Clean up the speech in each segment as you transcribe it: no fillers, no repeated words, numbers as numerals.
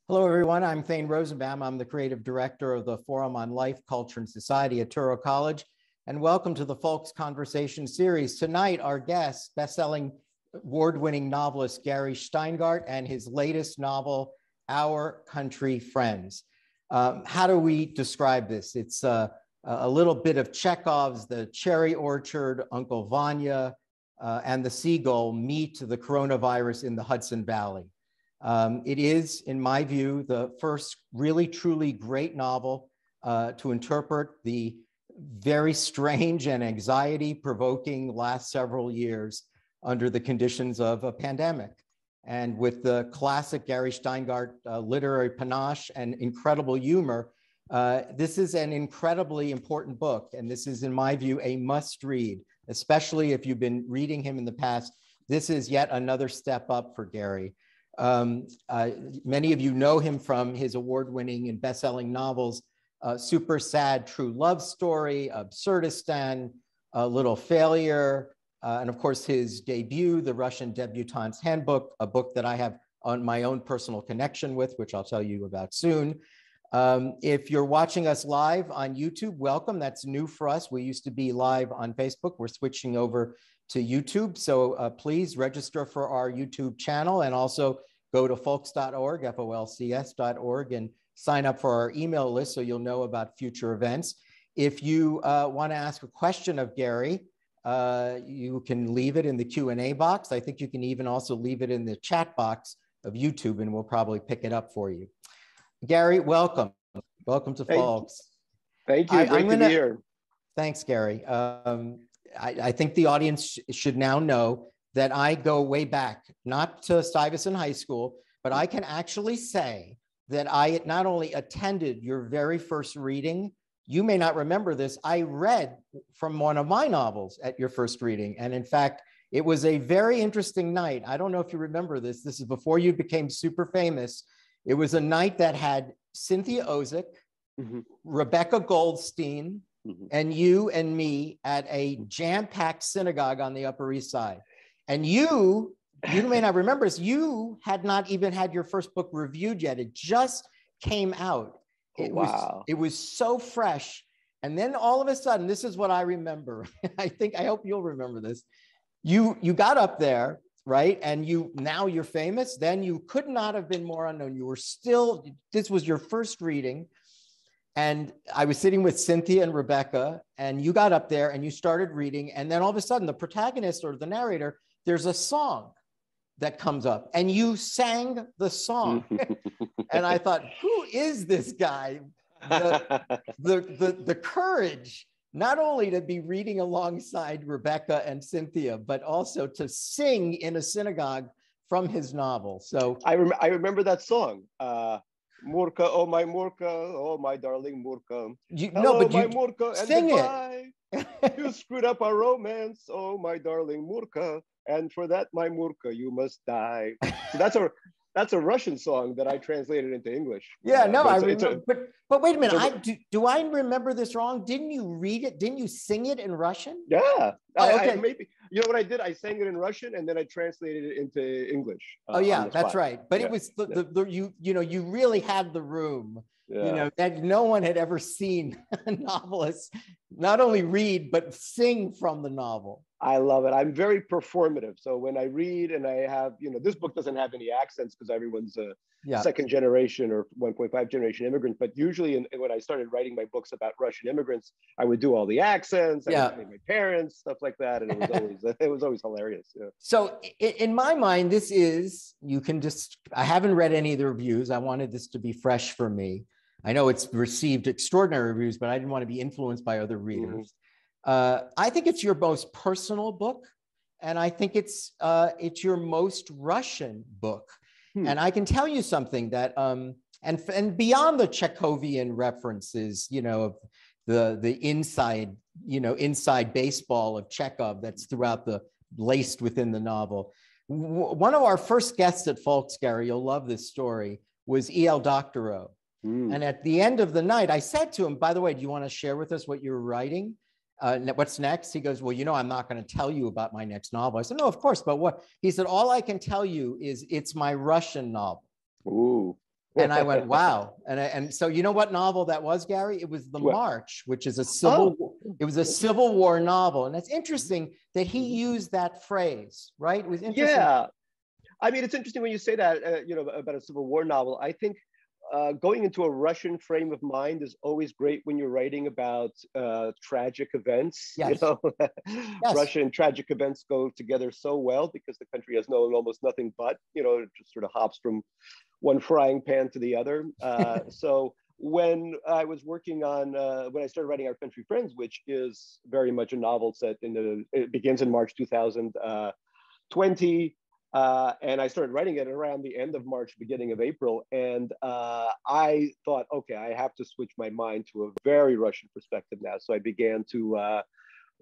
Hello, everyone. I'm Thane Rosenbaum. I'm the creative director of the Forum on Life, Culture, and Society at Touro College. And welcome to the FOLCS Conversation Series. Tonight, our guest, bestselling award-winning novelist Gary Shteyngart and his latest novel, Our Country Friends. How do we describe this? It's a little bit of Chekov's The Cherry Orchard, Uncle Vanya, and the Seagull meet the coronavirus in the Hudson Valley. It is, in my view, the first really, truly great novel to interpret the very strange and anxiety-provoking last several years under the conditions of a pandemic. And with the classic Gary Shteyngart literary panache and incredible humor, this is an incredibly important book. And this is, in my view, a must-read, especially if you've been reading him in the past. This is yet another step up for Gary. Many of you know him from his award-winning and best-selling novels, Super Sad True Love Story, Absurdistan, Little Failure, and of course his debut, The Russian Debutante's Handbook, a book that I have on my own personal connection with, which I'll tell you about soon. If you're watching us live on YouTube, welcome. That's new for us. We used to be live on Facebook. We're switching over to YouTube. So please register for our YouTube channel and also go to folcs.org, folcs.org, and sign up for our email list so you'll know about future events. If you want to ask a question of Gary, you can leave it in the Q&A box. I think you can even also leave it in the chat box of YouTube, and we'll probably pick it up for you. Gary, welcome. Welcome to FOLCS. Thank you. Great to be here. Thanks, Gary. I think the audience should now know that I go way back, not to Stuyvesant High School, but I can actually say that I not only attended your very first reading, you may not remember this, I read from one of my novels at your first reading. And in fact, it was a very interesting night. I don't know if you remember this. This is before you became super famous. It was a night that had Cynthia Ozick, Rebecca Goldstein, and you and me at a jam-packed synagogue on the Upper East Side. And you may not remember this, you had not even had your first book reviewed yet. It just came out. It was so fresh. And then all of a sudden, this is what I remember. I hope you'll remember this. You got up there, right? And now you're famous. Then you could not have been more unknown. You were still, this was your first reading. And I was sitting with Cynthia and Rebecca, and you got up there and you started reading. And then all of a sudden, the protagonist or the narrator, there's a song that comes up and you sang the song. And I thought, who is this guy? The courage, not only to be reading alongside Rebecca and Cynthia, but also to sing in a synagogue from his novel. So I remember that song. Murka, oh my darling Murka. My Murka, and sing goodbye. You screwed up our romance, oh my darling Murka. And for that, my Murka, you must die. So that's a Russian song that I translated into English. Yeah, no, I remember. But wait a minute, do I remember this wrong? Didn't you read it? Didn't you sing it in Russian? Yeah. Oh, okay. Maybe, you know what I did? I sang it in Russian and then I translated it into English. Oh yeah, that's right. But it was you really had the room. Yeah. You know, that no one had ever seen a novelist not only read, but sing from the novel. I love it. I'm very performative. So when I read and I have, this book doesn't have any accents because everyone's a second generation or 1.5 generation immigrant. But usually when I started writing my books about Russian immigrants, I would do all the accents, I would play my parents, stuff like that. And it was always hilarious. Yeah. So in my mind, this is, I haven't read any of the reviews. I wanted this to be fresh for me. I know it's received extraordinary reviews, but I didn't want to be influenced by other readers. I think it's your most personal book, and I think it's your most Russian book. And I can tell you something that, and beyond the Chekhovian references, of the inside baseball of Chekhov that's laced within the novel. One of our first guests at FOLCS, Gary, you'll love this story, was E.L. Doctorow. And at the end of the night, I said to him, by the way, do you want to share with us what you're writing? What's next? He goes, well, I'm not going to tell you about my next novel. I said, no, of course, but what? He said, all I can tell you is it's my Russian novel. Ooh. And I went, wow. And so you know what novel that was, Gary? It was The March, which is it was a Civil War novel. And it's interesting that he used that phrase, right? It was interesting. Yeah. I mean, it's interesting when you say that, about a Civil War novel. I think going into a Russian frame of mind is always great when you're writing about tragic events. Yes. Yes. Russia and tragic events go together so well because the country has known almost nothing but, it just sort of hops from one frying pan to the other. So when I was working on, when I started writing Our Country Friends, which is very much a novel set it begins in March 2020. And I started writing it around the end of March, beginning of April. And I thought, okay, I have to switch my mind to a very Russian perspective now. So I began to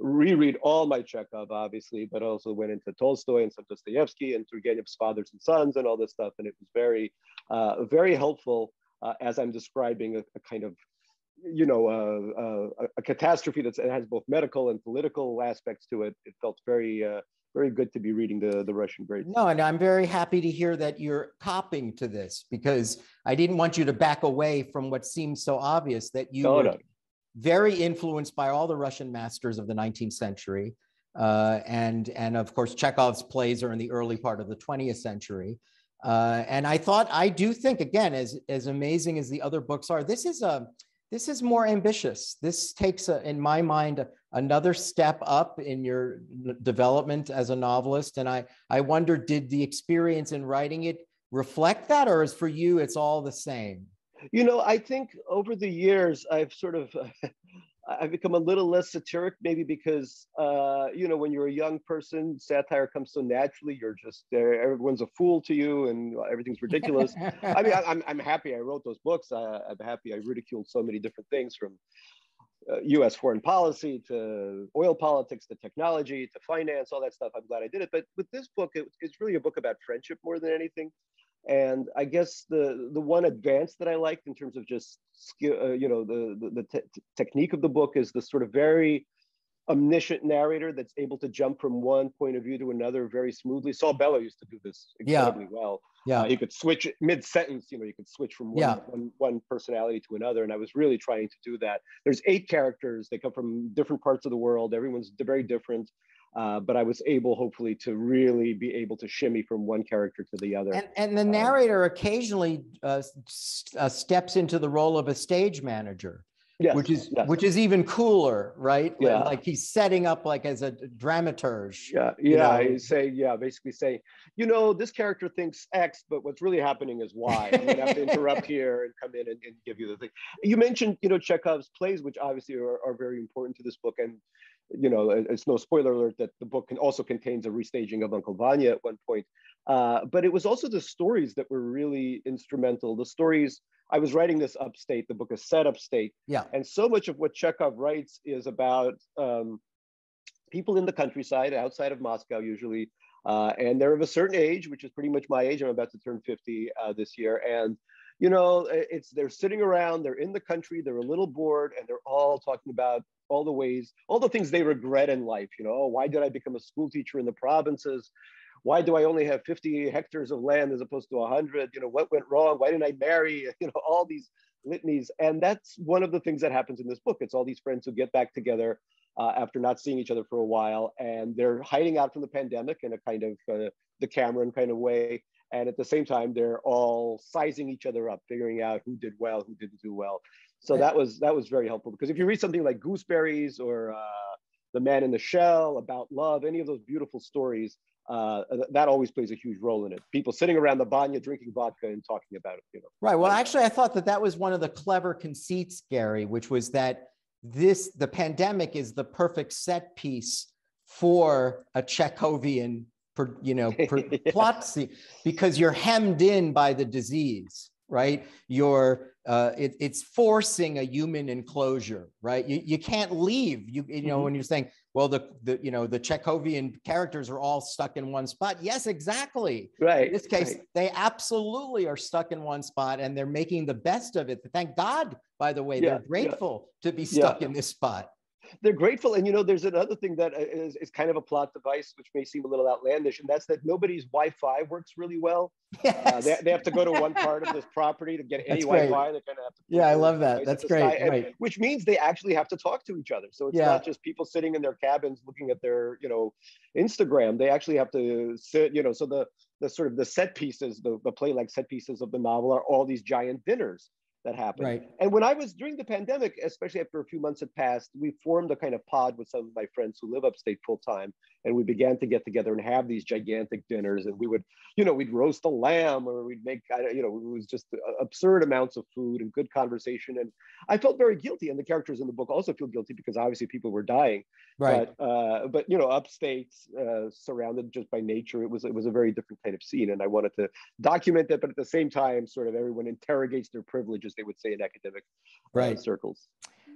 reread all my Chekhov, obviously, but also went into Tolstoy and some Dostoevsky and Turgenev's Fathers and Sons and all this stuff. And it was very, very helpful as I'm describing a kind of, a catastrophe that has both medical and political aspects to it. It felt very, very good to be reading the Russian greats. No, and I'm very happy to hear that you're copying to this, because I didn't want you to back away from what seems so obvious, that you were very influenced by all the Russian masters of the 19th century. And of course, Chekhov's plays are in the early part of the 20th century. And I do think, again, as amazing as the other books are, this is more ambitious. This takes, in my mind, another step up in your development as a novelist. And I wonder, did the experience in writing it reflect that, or is for you, it's all the same? I think over the years, I've sort of, I've become a little less satiric, maybe because, when you're a young person, satire comes so naturally. You're just there, everyone's a fool to you and everything's ridiculous. I mean, I'm happy I wrote those books. I'm happy I ridiculed so many different things, from US foreign policy to oil politics to technology to finance, all that stuff. I'm glad I did it. But with this book, it's really a book about friendship more than anything. And I guess the one advance that I liked in terms of just skill, the technique of the book is the sort of very omniscient narrator that's able to jump from one point of view to another very smoothly. Saul Bellow used to do this incredibly well. Yeah, he could switch mid-sentence. You could switch from one personality to another, and I was really trying to do that. There's 8 characters. They come from different parts of the world. Everyone's very different. But I was able, hopefully, to really be able to shimmy from one character to the other. And the narrator occasionally steps into the role of a stage manager. Yes, which is even cooler, right? Yeah. Like he's setting up like as a dramaturge. Basically saying, this character thinks X, but what's really happening is Y. I'm gonna have to interrupt here and come in and give you the thing. You mentioned, Chekhov's plays, which obviously are very important to this book. And it's no spoiler alert that the book also contains a restaging of Uncle Vanya at one point. But it was also the stories that were really instrumental. The stories, I was writing this upstate, the book is set upstate. Yeah. And so much of what Chekhov writes is about people in the countryside, outside of Moscow usually. And they're of a certain age, which is pretty much my age. I'm about to turn 50 this year. And they're sitting around, they're in the country, they're a little bored, and they're all talking about all the things they regret in life. Why did I become a school teacher in the provinces? Why do I only have 50 hectares of land as opposed to 100? What went wrong? Why didn't I marry? All these litanies. And that's one of the things that happens in this book. It's all these friends who get back together after not seeing each other for a while, and they're hiding out from the pandemic in a kind of Decameron kind of way. And at the same time, they're all sizing each other up, figuring out who did well, who didn't do well. So that was very helpful, because if you read something like Gooseberries or The Man in the Shell, About Love, any of those beautiful stories, that always plays a huge role in it. People sitting around the banya, drinking vodka and talking about it. Right. Well, actually, I thought that was one of the clever conceits, Gary, which was that the pandemic is the perfect set piece for a Chekhovian plot scene, because you're hemmed in by the disease, right? It's forcing a human enclosure, right? You can't leave. When you're saying, well, the Chekhovian characters are all stuck in one spot. Yes, exactly. Right. In this case, they absolutely are stuck in one spot, and they're making the best of it. Thank God, by the way, they're grateful to be stuck in this spot. They're grateful. And, there's another thing that is kind of a plot device, which may seem a little outlandish, and that's that nobody's Wi-Fi works really well. Yes. They have to go to one part of this property to get any That's great. Wi-Fi. They kind of have to Yeah, I love that. That's great. Right. which means they actually have to talk to each other. So it's not just people sitting in their cabins looking at their, Instagram. They actually have to sit, so the sort of the set pieces, the play-like set pieces of the novel are all these giant dinners that happened. Right. And when I was during the pandemic, especially after a few months had passed, we formed a kind of pod with some of my friends who live upstate full time. And we began to get together and have these gigantic dinners. And we would, we'd roast a lamb, or we'd make, it was just absurd amounts of food and good conversation. And I felt very guilty. And the characters in the book also feel guilty because obviously people were dying. Right. But upstate, surrounded just by nature, it was a very different kind of scene. And I wanted to document that, but at the same time, sort of everyone interrogates their privileges, they would say in academic circles.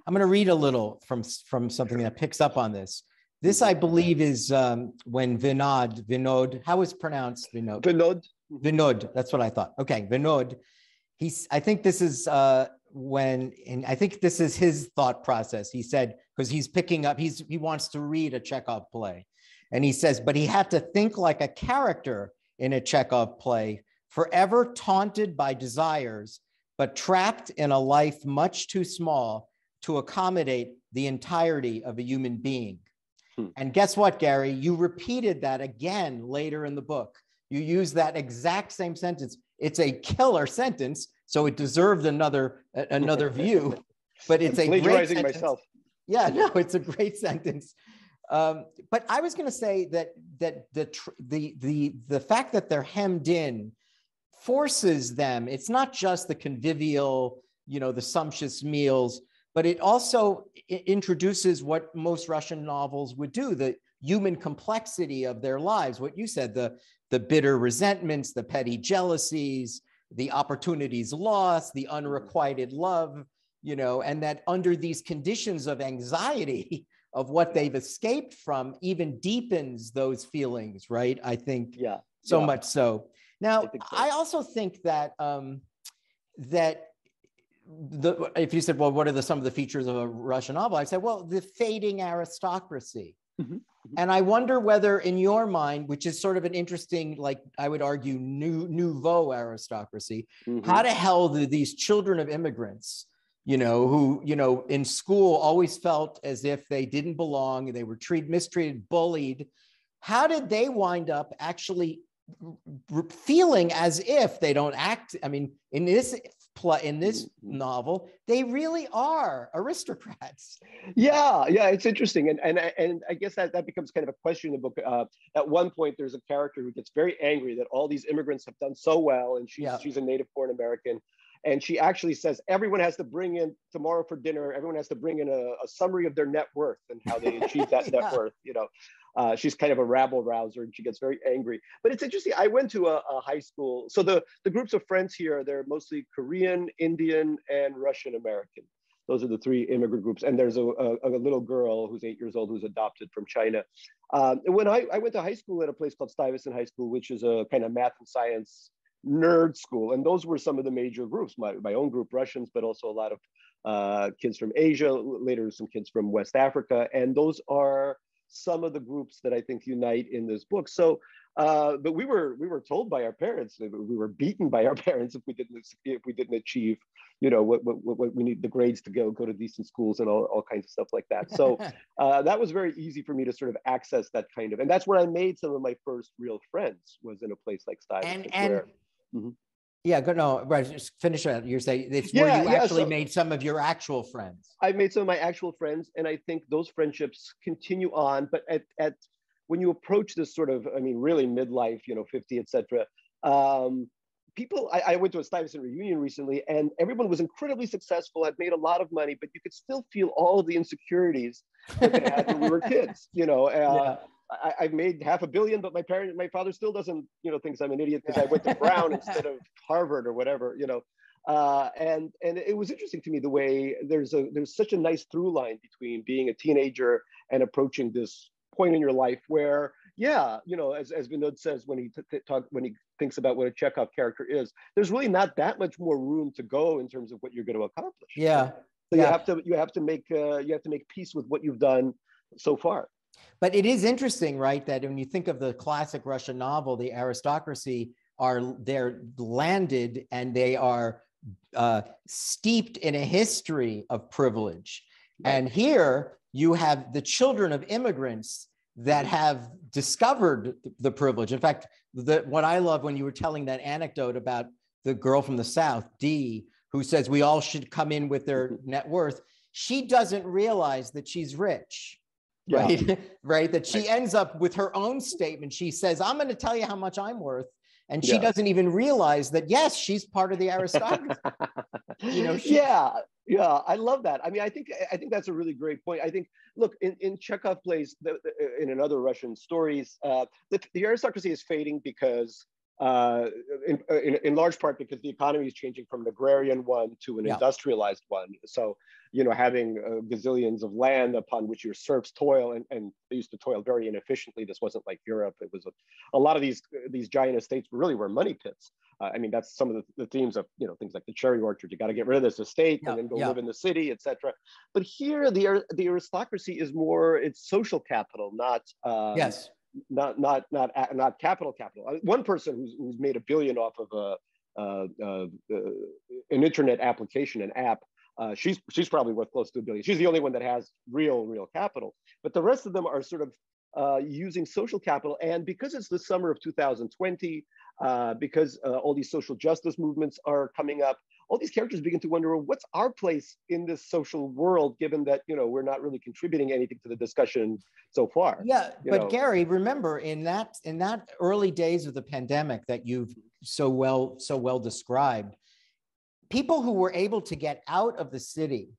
I'm going to read a little from something that picks up on this. This, I believe, is when Vinod, how is pronounced Vinod? Vinod, that's what I thought. Okay, Vinod. I think this is and I think this is his thought process. He said, because he's picking up, he wants to read a Chekhov play. And he says, but he had to think like a character in a Chekhov play, forever taunted by desires, but trapped in a life much too small to accommodate the entirety of a human being. And guess what, Gary? You repeated that again later in the book. You use that exact same sentence. It's a killer sentence, so it deserved another view. But it's a great sentence. Myself. Yeah, no, it's a great sentence. But I was going to say that the fact that they're hemmed in forces them. It's not just the convivial, the sumptuous meals, but it also introduces what most Russian novels would do, the human complexity of their lives. What you said, the bitter resentments, the petty jealousies, the opportunities lost, the unrequited love, and that under these conditions of anxiety of what they've escaped from even deepens those feelings, right? I think so much so. Now, I also think that if you said, well, what are some of the features of a Russian novel? I said, well, the fading aristocracy. And I wonder whether in your mind, which is sort of an interesting, like I would argue, nouveau aristocracy, how the hell do these children of immigrants, who, in school always felt as if they didn't belong, they were mistreated, bullied, how did they wind up actually feeling as if they don't act? I mean, in this novel, they really are aristocrats. Yeah, it's interesting, and I guess that becomes kind of a question in the book. At one point, there's a character who gets very angry that all these immigrants have done so well, and she's a native born American, and she actually says everyone has to bring in tomorrow for dinner. Everyone has to bring in a summary of their net worth and how they achieved that net worth. She's kind of a rabble rouser, and she gets very angry. But it's interesting. I went to a high school. So the groups of friends here, they're mostly Korean, Indian, and Russian American. Those are the three immigrant groups. And there's a little girl who's 8 years old who's adopted from China. And when I went to high school at a place called Stuyvesant High School, which is a kind of math and science nerd school. And those were some of the major groups, my own group, Russians, but also a lot of kids from Asia, later some kids from West Africa. And those are some of the groups that I think unite in this book. So, but we were told by our parents, we were beaten by our parents if we didn't achieve, what we need, the grades to go to decent schools and all kinds of stuff like that. So that was very easy for me to sort of access that kind of, and that's where I made some of my first real friends, was in a place like Stuyvesant. Yeah, no, right. Just finish that. You're saying it's where you actually made some of your actual friends. I made some of my actual friends, and I think those friendships continue on. But at when you approach this sort of, really midlife, 50, etc. People, I went to a Stuyvesant reunion recently, and everyone was incredibly successful, had made a lot of money, but you could still feel all of the insecurities that they had when we were kids. I made $500 million, but my father still doesn't, thinks I'm an idiot because I went to Brown instead of Harvard or whatever, and it was interesting to me the way there's such a nice through line between being a teenager and approaching this point in your life where, as Vinod says, when he thinks about what a Chekhov character is, there's really not that much more room to go in terms of what you're going to accomplish. Yeah. So you have to make peace with what you've done so far. But it is interesting, right, that when you think of the classic Russian novel, the aristocracy they're landed and they are steeped in a history of privilege. Right. And here you have the children of immigrants that have discovered the privilege. In fact, what I love when you were telling that anecdote about the girl from the South, Dee, who says we all should come in with their net worth, she doesn't realize that she's rich. Right, yeah. Right. That she ends up with her own statement. She says, "I'm going to tell you how much I'm worth," and she doesn't even realize that. Yes, she's part of the aristocracy. I love that. I mean, I think that's a really great point. I think, look, in Chekhov plays in other Russian stories, the aristocracy is fading because. In large part because the economy is changing from an agrarian one to an industrialized one. So, having gazillions of land upon which your serfs toil, and they used to toil very inefficiently. This wasn't like Europe. It was a lot of these giant estates really were money pits. I mean, that's some of the themes of, things like the cherry orchard. You got to get rid of this estate and then go live in the city, etc. But here, the aristocracy is more, it's social capital, not not capital. One person who's made $1 billion off of an internet application, an app, she's probably worth close to $1 billion. She's the only one that has real capital. But the rest of them are sort of using social capital. And because it's the summer of 2020, because all these social justice movements are coming up, all these characters begin to wonder, well, what's our place in this social world, given that, we're not really contributing anything to the discussion so far. Yeah, but Gary, remember in that early days of the pandemic that you've so well described, people who were able to get out of the city,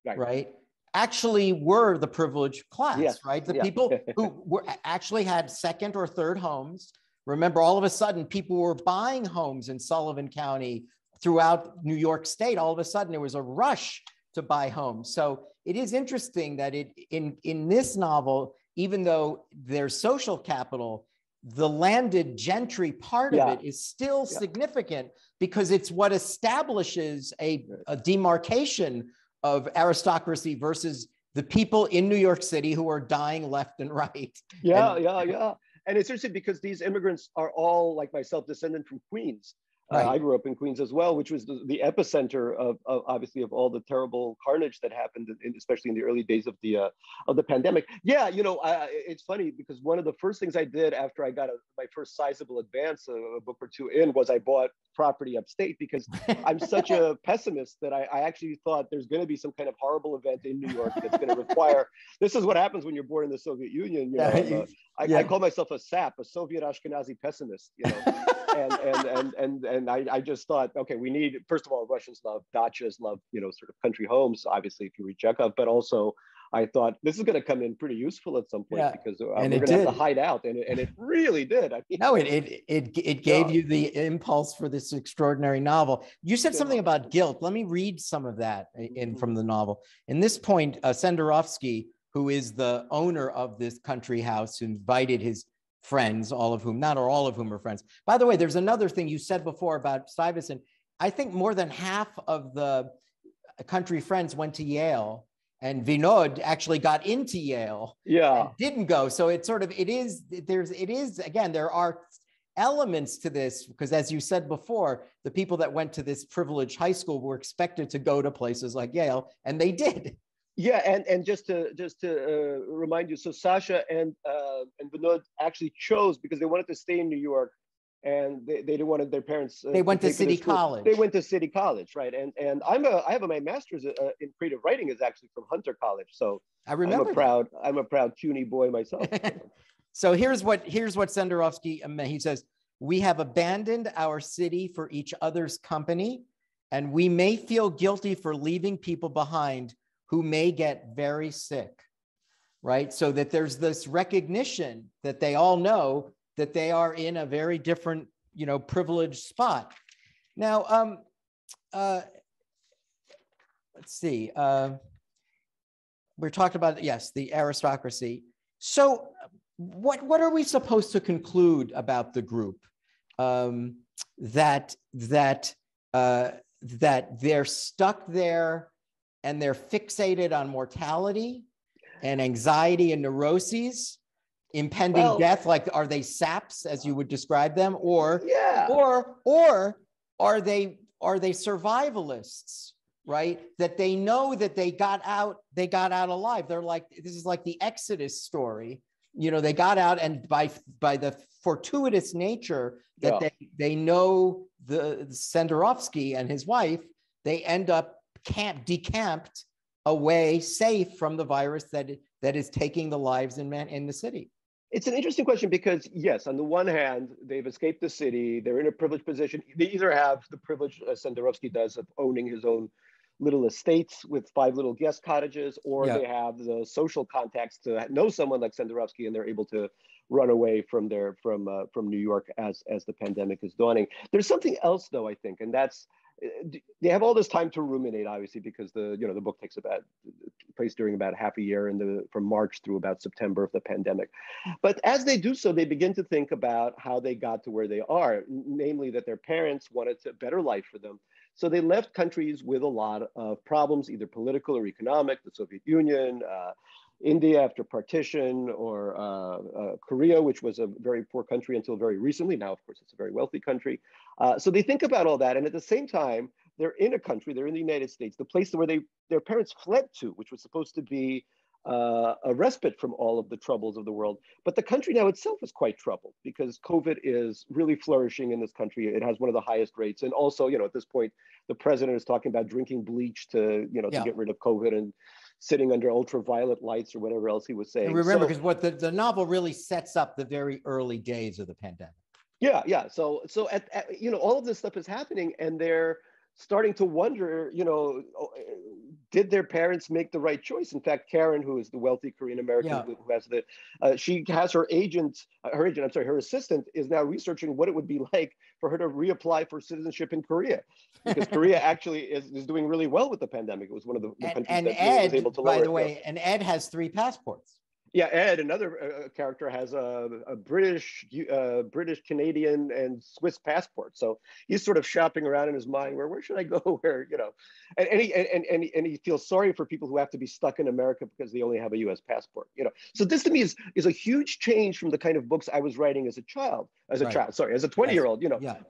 right, actually were the privileged class, right? The people who actually had second or third homes. Remember, all of a sudden, people were buying homes in Sullivan County, throughout New York State. All of a sudden, there was a rush to buy homes. So it is interesting that in this novel, even though there's social capital, the landed gentry part of it is still significant because it's what establishes a demarcation of aristocracy versus the people in New York City who are dying left and right. And it's interesting because these immigrants are all, like myself, descendant from Queens. I grew up in Queens as well, which was the epicenter of obviously of all the terrible carnage that happened, especially in the early days of the pandemic. It's funny because one of the first things I did after I got my first sizable advance, a book or two in, was I bought property upstate because I'm such a pessimist that I actually thought there's going to be some kind of horrible event in New York that's going to require. This is what happens when you're born in the Soviet Union. I call myself a SAP, a Soviet Ashkenazi pessimist. And I just thought, okay, we need, first of all, Russians love dachas, love, sort of country homes, obviously, if you read Chekov, but also I thought this is going to come in pretty useful at some point because we're going to have to hide out. And it really did. I mean, it gave you the impulse for this extraordinary novel. You said something about guilt. Let me read some of that from the novel. In this point, Senderovsky, who is the owner of this country house, invited his friends, not all of whom are friends. By the way, there's another thing you said before about Stuyvesant. I think more than half of the country friends went to Yale, and Vinod actually got into Yale. Didn't go. So again, there are elements to this because, as you said before, the people that went to this privileged high school were expected to go to places like Yale, and they did. And just to remind you, so Sasha and Vinod actually chose because they wanted to stay in New York, and they didn't want their parents. They went to City College. They went to City College, right? And my master's in creative writing is actually from Hunter College. So I remember. I'm a proud CUNY boy myself. So here's what Senderovsky, he says: "We have abandoned our city for each other's company, and we may feel guilty for leaving people behind who may get very sick," right? So that there's this recognition that they all know that they are in a very different, privileged spot. Now, let's see. We're talking about, the aristocracy. So what are we supposed to conclude about the group? That they're stuck there and they're fixated on mortality and anxiety and neuroses, impending death. Like, are they saps, as you would describe them, or are they survivalists, right? That they know that they got out alive. They're like, this is like the Exodus story. You know, they got out, and by the fortuitous nature that they know the Senderovsky and his wife, they end up decamped away, safe from the virus that is taking the lives in the city. It's an interesting question because, yes, on the one hand, they've escaped the city. They're in a privileged position. They either have the privilege, as Senderovsky does, of owning his own little estates with 5 little guest cottages, or they have the social contacts to know someone like Senderovsky, and they're able to run away from New York as the pandemic is dawning. There's something else, though, I think, and that's they have all this time to ruminate, obviously, because the book takes place during about half a year from March through about September of the pandemic. But as they do so, they begin to think about how they got to where they are, namely that their parents wanted a better life for them. So they left countries with a lot of problems, either political or economic, the Soviet Union, India after partition, or Korea, which was a very poor country until very recently. Now, of course, it's a very wealthy country. So they think about all that. And at the same time, they're in a country, they're in the United States, the place where their parents fled to, which was supposed to be a respite from all of the troubles of the world. But the country now itself is quite troubled because COVID is really flourishing in this country. It has one of the highest rates. And also, at this point, the president is talking about drinking bleach to get rid of COVID, and sitting under ultraviolet lights or whatever else he was saying. And remember, because what the novel really sets up the very early days of the pandemic. Yeah. So at all of this stuff is happening, and they're starting to wonder, did their parents make the right choice? In fact, Karen, who is the wealthy Korean American who has she has her assistant is now researching what it would be like for her to reapply for citizenship in Korea, because Korea actually is doing really well with the pandemic. It was one of the countries that was able to lower it. By the way, and Ed has 3 passports. Yeah, Ed, another character, has a British, Canadian, and Swiss passport. So he's sort of shopping around in his mind, where should I go? And he feels sorry for people who have to be stuck in America because they only have a U.S. passport. So this to me is a huge change from the kind of books I was writing as a 20-year-old.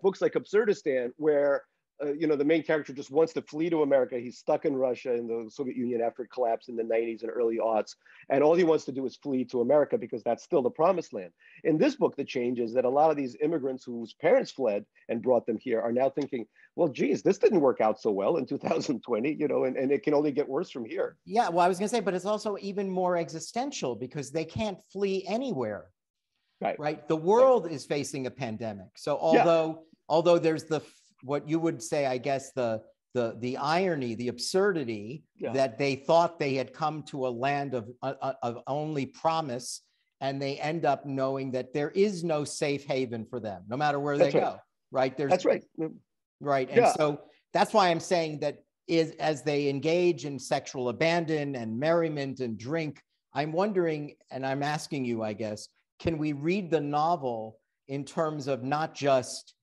Books like Absurdistan, where the main character just wants to flee to America. He's stuck in Russia and the Soviet Union after it collapsed in the 90s and early aughts. And all he wants to do is flee to America because that's still the promised land. In this book, the change is that a lot of these immigrants whose parents fled and brought them here are now thinking, well, geez, this didn't work out so well in 2020, and it can only get worse from here. Yeah, well, I was going to say, but it's also even more existential because they can't flee anywhere. Right. The world is facing a pandemic. So although there's what you would say, I guess, the irony, the absurdity that they thought they had come to a land of only promise, and they end up knowing that there is no safe haven for them, no matter where they go. Right. That's right. Right. And so that's why I'm saying that as they engage in sexual abandon and merriment and drink, I'm wondering, and I'm asking you, I guess, can we read the novel in terms of not just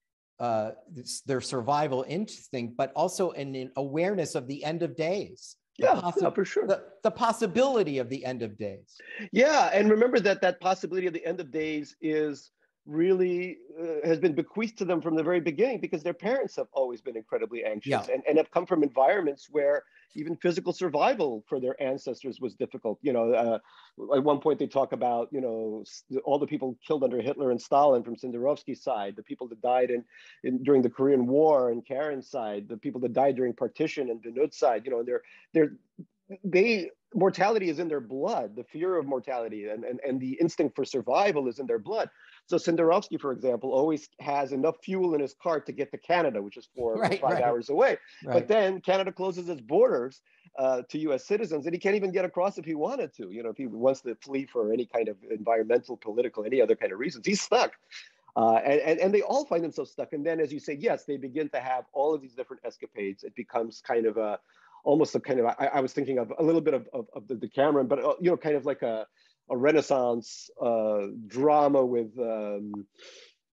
their survival instinct, but also an awareness of the end of days? For sure. The possibility of the end of days. Yeah, and remember that possibility of the end of days is really has been bequeathed to them from the very beginning, because their parents have always been incredibly anxious and have come from environments where even physical survival for their ancestors was difficult. At one point they talk about, all the people killed under Hitler and Stalin from Senderovsky's side, the people that died during the Korean War and Karen's side, the people that died during partition and Binut's side, mortality is in their blood. The fear of mortality and the instinct for survival is in their blood. So Senderovsky, for example, always has enough fuel in his car to get to Canada, which is 4 or 5 hours away. But then Canada closes its borders to U.S. citizens, and he can't even get across if he wanted to. If he wants to flee for any kind of environmental, political, any other kind of reasons, he's stuck. And they all find themselves stuck. And then, as you say, yes, they begin to have all of these different escapades. It becomes kind of almost a kind of, I was thinking of a little bit of the Cameron, but kind of like a Renaissance drama with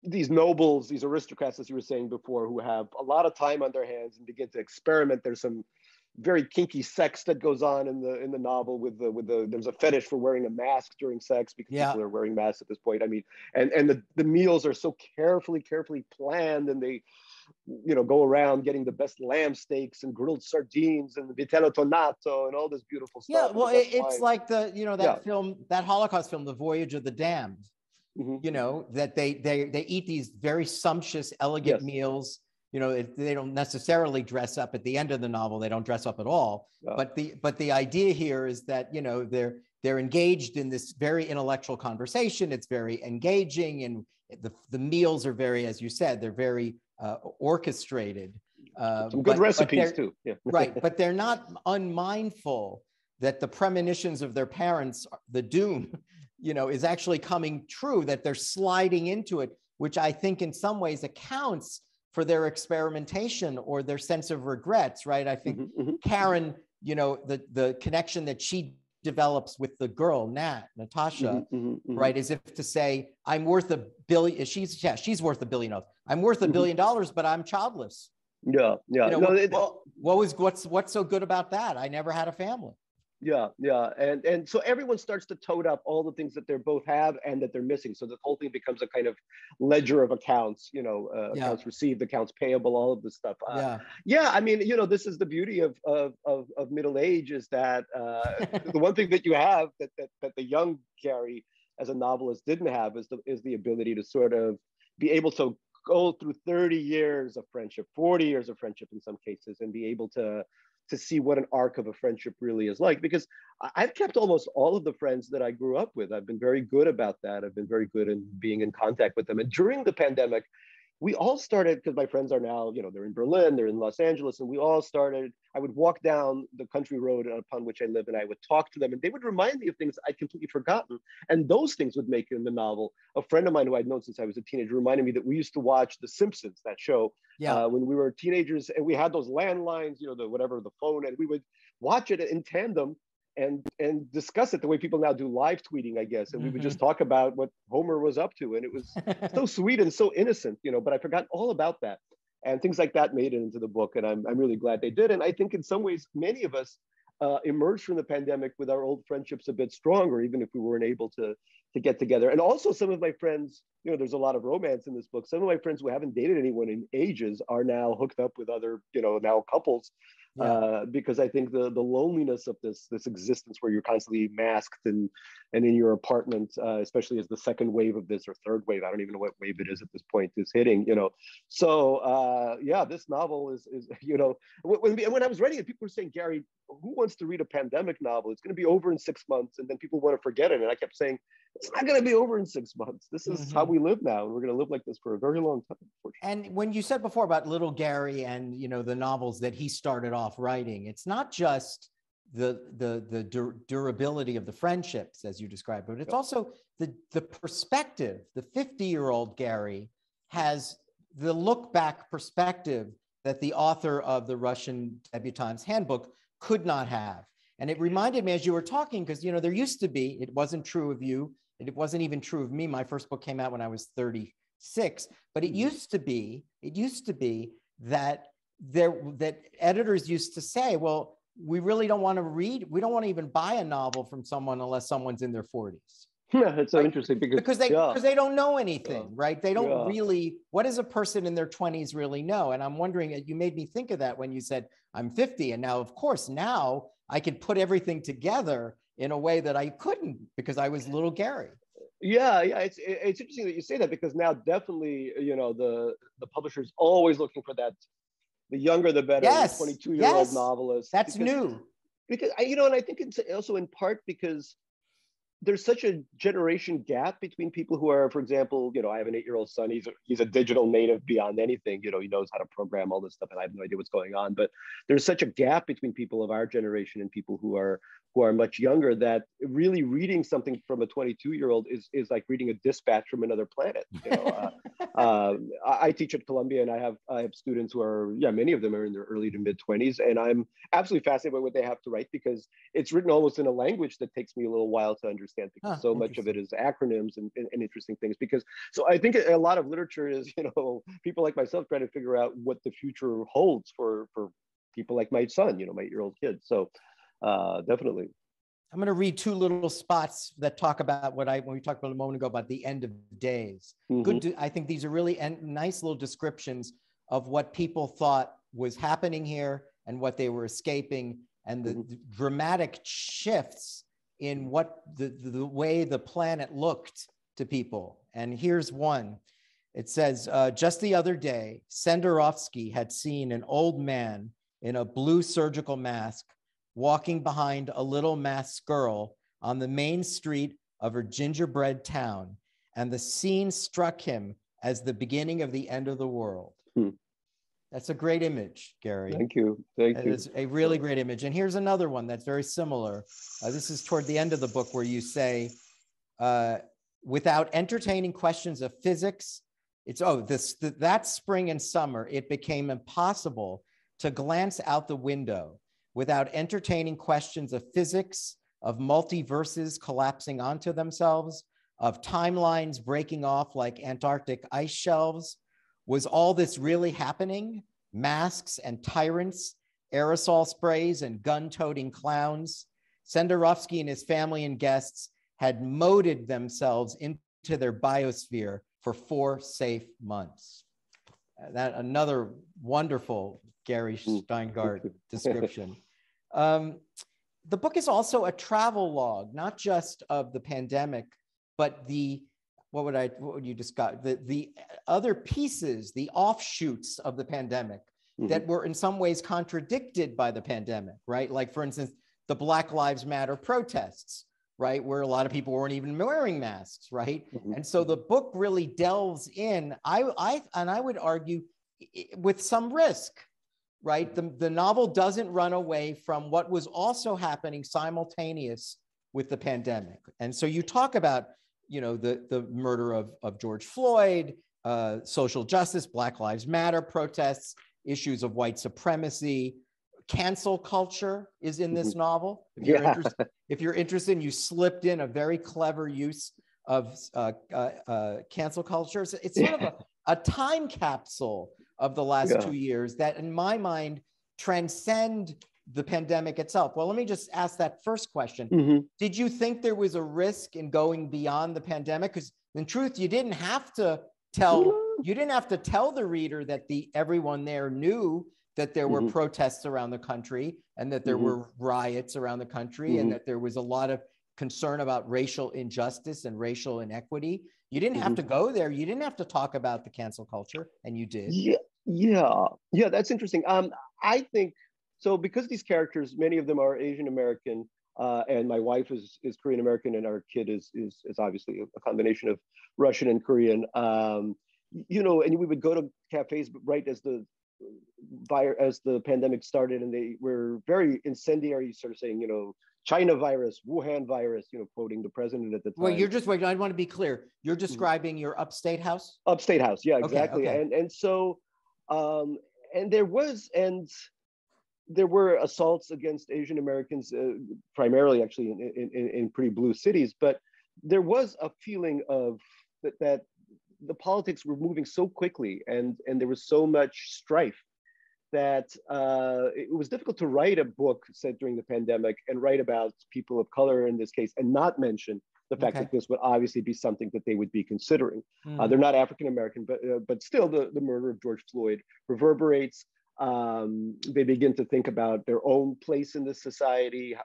these nobles, these aristocrats, as you were saying before, who have a lot of time on their hands and begin to experiment. There's some very kinky sex that goes on in the novel there's a fetish for wearing a mask during sex because people are wearing masks at this point. I mean, and the meals are so carefully planned, and they, you know, go around getting the best lamb steaks and grilled sardines and vitello tonato and all this beautiful stuff. Yeah, well, it's like the, you know, that film, that Holocaust film, The Voyage of the Damned. You know, that they eat these very sumptuous, elegant meals. You know, they don't necessarily dress up at the end of the novel. They don't dress up at all. But the idea here is that, you know, they're engaged in this very intellectual conversation. It's very engaging, and the meals are very, as you said, they're very orchestrated. Some good recipes too. Yeah. Right, but they're not unmindful that the premonitions of their parents, the doom, you know, is actually coming true, that they're sliding into it, which I think in some ways accounts for their experimentation or their sense of regrets, right? I think Karen, you know, the connection that she develops with the girl, Natasha, right, as if to say, I'm worth $1 billion. She's worth $1 billion. I'm worth $1 billion, but I'm childless. Yeah. You know, what's so good about that? I never had a family. Yeah. And so everyone starts to tote up all the things that they both have and that they're missing. So the whole thing becomes a kind of ledger of accounts, you know, accounts received, accounts payable, all of this stuff. I mean, you know, this is the beauty of middle age, is that the one thing that you have that the young Gary as a novelist didn't have is the ability to sort of be able to go through 30 years of friendship, 40 years of friendship in some cases, and be able to see what an arc of a friendship really is like. Because I've kept almost all of the friends that I grew up with. I've been very good about that. I've been very good in being in contact with them. And during the pandemic, we all started, because my friends are now, you know, they're in Berlin, they're in Los Angeles, and we all started, I would walk down the country road upon which I live, and I would talk to them, and they would remind me of things I'd completely forgotten. And those things would make it in the novel. A friend of mine who I'd known since I was a teenager reminded me that we used to watch The Simpsons, that show, when we were teenagers, and we had those landlines, you know, the phone, and we would watch it in tandem and discuss it the way people now do live tweeting, I guess. And we would just talk about what Homer was up to. And it was so sweet and so innocent, you know, but I forgot all about that. And things like that made it into the book. And I'm really glad they did. And I think in some ways, many of us emerged from the pandemic with our old friendships a bit stronger, even if we weren't able to get together. And also some of my friends, you know, there's a lot of romance in this book. Some of my friends who haven't dated anyone in ages are now hooked up with other, you know, now couples. Because I think the loneliness of this existence where you're constantly masked and in your apartment, especially as the second wave of this, or third wave, I don't even know what wave it is at this point, is hitting, you know. So this novel is you know, when I was writing it, people were saying, Gary, who wants to read a pandemic novel? It's going to be over in 6 months, and then people want to forget it. And I kept saying, it's not going to be over in 6 months. This is how we live now, and we're going to live like this for a very long time. And when you said before about little Gary and, you know, the novels that he started off writing, it's not just the durability of the friendships, as you described, but it's also the perspective. The 50-year-old Gary has the look back perspective that the author of the Russian Debutante's Handbook could not have. And it reminded me as you were talking, because, you know, there used to be, it wasn't true of you, and it wasn't even true of me. My first book came out when I was 36, but it used to be that that editors used to say, well, we really don't want to read, we don't want to even buy a novel from someone unless someone's in their 40s. Yeah, that's so interesting because they don't know anything, right? They don't really, what does a person in their 20s really know? And I'm wondering, you made me think of that when you said, I'm 50. And now, of course, now I could put everything together in a way that I couldn't because I was little Gary. Yeah, it's interesting that you say that, because now definitely, you know, the publisher's always looking for that, the younger the better, the 22-year-old novelist. That's new. Because, you know, and I think it's also in part because there's such a generation gap between people who are, for example, you know, I have an 8-year-old son. He's a digital native beyond anything. You know, he knows how to program all this stuff, and I have no idea what's going on. But there's such a gap between people of our generation and people who are much younger, that really reading something from a 22-year-old is like reading a dispatch from another planet. You know, I teach at Columbia, and I have students who are, many of them are in their early to mid 20s, and I'm absolutely fascinated by what they have to write, because it's written almost in a language that takes me a little while to understand, because so much of it is acronyms and interesting things. So I think a lot of literature is, you know, people like myself trying to figure out what the future holds for people like my son, my 8-year-old kid. So definitely. I'm going to read two little spots that talk about when we talked about a moment ago about the end of days. I think these are really nice little descriptions of what people thought was happening here and what they were escaping, and the dramatic shifts in what the way the planet looked to people. And here's one. It says, just the other day, Senderovsky had seen an old man in a blue surgical mask walking behind a little masked girl on the main street of her gingerbread town. And the scene struck him as the beginning of the end of the world. That's a great image, Gary. Thank you. Thank you. It's a really great image. And here's another one that's very similar. This is toward the end of the book where you say, without entertaining questions of physics, that spring and summer, it became impossible to glance out the window without entertaining questions of physics, of multiverses collapsing onto themselves, of timelines breaking off like Antarctic ice shelves. Was all this really happening? Masks and tyrants, aerosol sprays and gun-toting clowns. Senderovsky and his family and guests had molded themselves into their biosphere for 4 safe months. That another wonderful Gary Shteyngart description. The book is also a travel log, not just of the pandemic, but what would you discuss? The other pieces, the offshoots of the pandemic that were in some ways contradicted by the pandemic, right? Like, for instance, the Black Lives Matter protests, right? Where a lot of people weren't even wearing masks, right? And so the book really delves in, I would argue, with some risk, right? The novel doesn't run away from what was also happening simultaneous with the pandemic. And so you talk about, the murder of George Floyd, social justice, Black Lives Matter protests, issues of white supremacy, cancel culture is in this novel. If you're interested, you slipped in a very clever use of cancel culture. It's sort of a time capsule of the last 2 years that, in my mind, transcend the pandemic itself. Well, let me just ask that first question. Did you think there was a risk in going beyond the pandemic? Because in truth, you didn't have to tell the reader that everyone there knew that there were protests around the country and that there were riots around the country and that there was a lot of concern about racial injustice and racial inequity. You didn't have to go there. You didn't have to talk about the cancel culture, and you did. Yeah, that's interesting. I think so, because these characters, many of them are Asian American, and my wife is Korean American, and our kid is obviously a combination of Russian and Korean. And we would go to cafes right as the pandemic started, and they were very incendiary, sort of saying, China virus, Wuhan virus, quoting the president at the time. Well, wait, I want to be clear. You're describing your Upstate House? Upstate House, yeah, exactly. Okay. And so, and there were assaults against Asian Americans, primarily actually in pretty blue cities, but there was a feeling of that the politics were moving so quickly and there was so much strife that it was difficult to write a book set during the pandemic and write about people of color in this case and not mention the fact that this would obviously be something that they would be considering. They're not African American, but still the murder of George Floyd reverberates. They begin to think about their own place in this society,